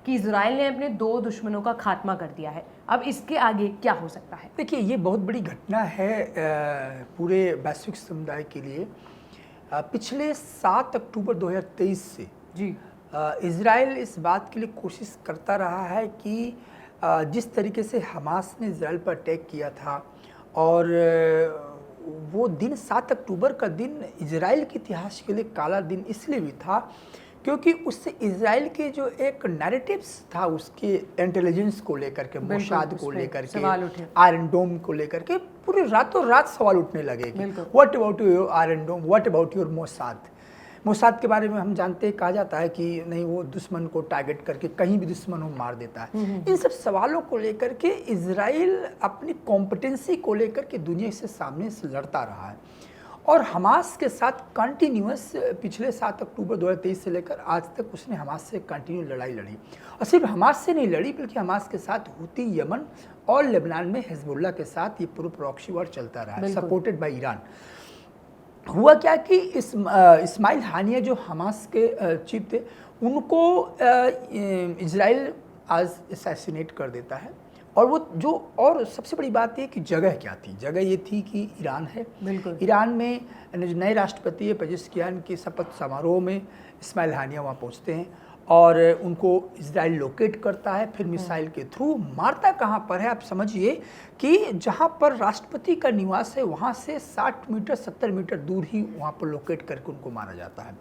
कि इजराइल ने अपने 2 दुश्मनों का खात्मा कर दिया है। अब इसके आगे क्या हो सकता है? देखिए, ये बहुत बड़ी घटना है पूरे वैश्विक समुदाय के लिए। पिछले 7 अक्टूबर 2023 से जी। इज़राइल इस बात के लिए कोशिश करता रहा है कि जिस तरीके से हमास ने इज़राइल पर अटैक किया था, और वो दिन 7 अक्टूबर का दिन इज़राइल के इतिहास के लिए काला दिन इसलिए भी था क्योंकि उससे इज़राइल के जो एक नैरेटिव्स था उसके इंटेलिजेंस को लेकर के, मोसाद को लेकर के, आयरन डोम को लेकर के पूरे रातों रात सवाल उठने लगे कि what about your Iron Dome, what about your Mossad. Mossad के बारे में हम जानते हैं, कहा जाता है कि नहीं, वो दुश्मन को टारगेट करके कहीं भी दुश्मन को मार देता है। इन सब सवालों को लेकर के इज़राइल अपनी कॉम्पिटेंसी को लेकर के दुनिया से सामने से लड़ता रहा है, और हमास के साथ कंटिन्यूस पिछले 7 अक्टूबर 2023 से लेकर आज तक उसने हमास से कंटिन्यू लड़ाई लड़ी, और सिर्फ हमास से नहीं लड़ी बल्कि हमास के साथ हुती, यमन और लेबनान में हिजबुल्लाह के साथ ये पूरा प्रॉक्सी वॉर चलता रहा है, सपोर्टेड बाय ईरान। हुआ क्या कि इस्माइल हानिया जो हमास के चीफ थे, उनको इज़राइल आज असैसिनेट कर देता है। और वो जो, और सबसे बड़ी बात ये कि जगह क्या थी, जगह ये थी कि ईरान है। ईरान में जो नए राष्ट्रपति है पेजेश्कियान के शपथ समारोह में इस्माइल हानिया वहाँ पहुँचते हैं और उनको इज़राइल लोकेट करता है, फिर मिसाइल के थ्रू मारता कहाँ पर है, आप समझिए कि जहाँ पर राष्ट्रपति का निवास है वहाँ से 60 मीटर 70 मीटर दूर ही वहाँ पर लोकेट करके उनको मारा जाता है।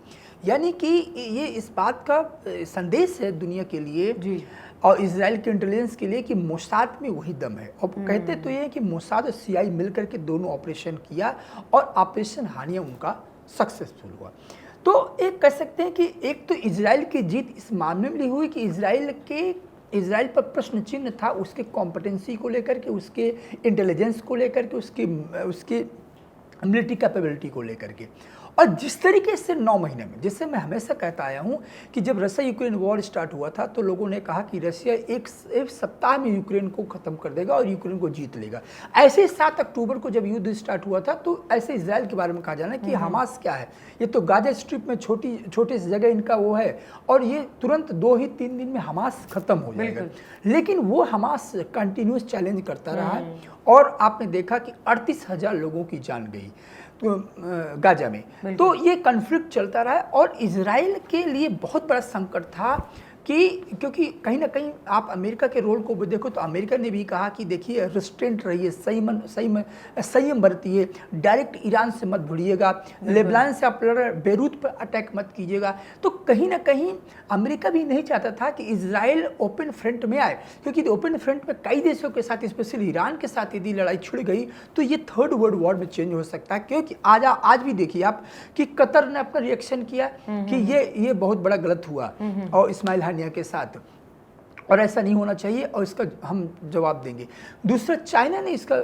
यानी कि ये इस बात का संदेश है दुनिया के लिए जी, और इज़राइल के इंटेलिजेंस के लिए कि मोसाद में वही दम है। और कहते तो ये है कि मोसाद और सीआई मिलकर के दोनों ऑपरेशन किया और ऑपरेशन हानिया उनका सक्सेसफुल हुआ। तो एक कह सकते हैं कि एक तो इज़राइल की जीत इस मामले में हुई कि इज़राइल पर प्रश्न चिन्ह था उसके कॉम्पिटेंसी को लेकर के, उसके इंटेलिजेंस को लेकर के, उसके मिलिट्री कैपेबिलिटी को लेकर के। और जिस तरीके से 9 महीने में, जैसे मैं हमेशा कहता आया हूँ कि जब रशिया यूक्रेन वॉर स्टार्ट हुआ था तो लोगों ने कहा कि रशिया एक सप्ताह में यूक्रेन को ख़त्म कर देगा और यूक्रेन को जीत लेगा। ऐसे ही 7 अक्टूबर को जब युद्ध स्टार्ट हुआ था तो ऐसे इजराइल के बारे में कहा जाना कि हमास क्या है, ये तो गाजा स्ट्रिप में छोटी सी जगह इनका वो है, और ये तुरंत 2 ही 3 दिन में हमास ख़त्म हो जाएगा। लेकिन वो हमास कंटिन्यूस चैलेंज करता रहा है, और आपने देखा कि 38,000 लोगों की जान गई तो गाजा में। तो ये कन्फ्लिक्ट चलता रहा, और इज़राइल के लिए बहुत बड़ा संकट था कि क्योंकि कहीं ना कहीं आप अमेरिका के रोल को भी देखो तो अमेरिका ने भी कहा कि देखिए रिस्ट्रेंट रहिए, संयम बरतिए, डायरेक्ट ईरान से मत भिड़िएगा, लेबनान से आप बेरूत पर अटैक मत कीजिएगा। तो कहीं ना कहीं अमेरिका भी नहीं चाहता था कि इज़राइल ओपन फ्रंट में आए, क्योंकि ओपन फ्रंट में कई देशों के साथ, स्पेशली ईरान के साथ यदि लड़ाई छिड़ गई तो ये 3rd वर्ल्ड वॉर में चेंज हो सकता है। क्योंकि आज भी देखिए आप कि कतर ने अपना रिएक्शन किया कि ये बहुत बड़ा गलत हुआ और इस्माइल हानिया के साथ, और ऐसा नहीं होना चाहिए, और इसका हम जवाब देंगे। दूसरा, चाइना ने इसका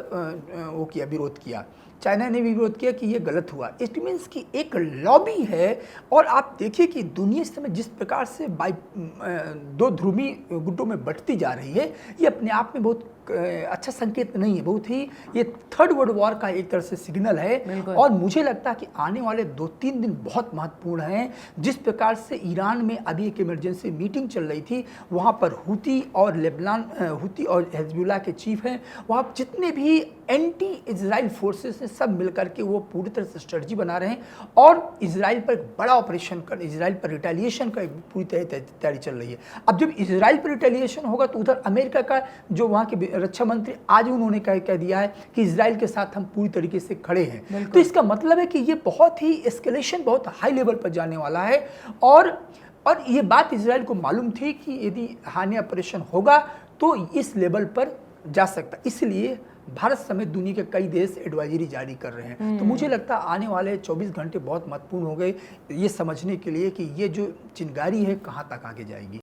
वो किया, विरोध किया। चाइना ने भी विरोध किया कि ये गलत हुआ। इट मीन्स कि एक लॉबी है, और आप देखिए कि दुनिया इस समय जिस प्रकार से 2 ध्रुवी गुटों में बंटती जा रही है, ये अपने आप में बहुत अच्छा संकेत नहीं है, बहुत ही ये 3rd वर्ल्ड वॉर का एक तरह से सिग्नल है। और मुझे लगता है कि आने वाले 2-3 दिन बहुत महत्वपूर्ण हैं। जिस प्रकार से ईरान में अभी एक इमरजेंसी मीटिंग चल रही थी, वहाँ पर हुती और हिजबुल्लाह के चीफ हैं, वहाँ जितने भी एंटी इजराइल फोर्सेस हैं सब मिलकर के वो पूरी तरह से स्ट्रेटजी बना रहे हैं, और इजराइल पर एक बड़ा ऑपरेशन कर, इजराइल पर रिटेलिएशन का पूरी तैयारी चल रही है। अब जब इजराइल पर रिटेलिएशन होगा तो उधर अमेरिका का जो वहाँ के रक्षा मंत्री, आज उन्होंने कह दिया है कि इजराइल के साथ हम पूरी तरीके से खड़े हैं। तो इसका मतलब है कि ये बहुत ही एस्केलेशन बहुत हाई लेवल पर जाने वाला है, और ये बात इजराइल को मालूम थी कि यदि हानिया ऑपरेशन होगा तो इस लेवल पर जा सकता। इसलिए भारत समेत दुनिया के कई देश एडवाइजरी जारी कर रहे हैं। तो मुझे लगता है आने वाले 24 घंटे बहुत महत्वपूर्ण हो गए ये समझने के लिए कि ये जो चिंगारी है कहाँ तक आगे जाएगी।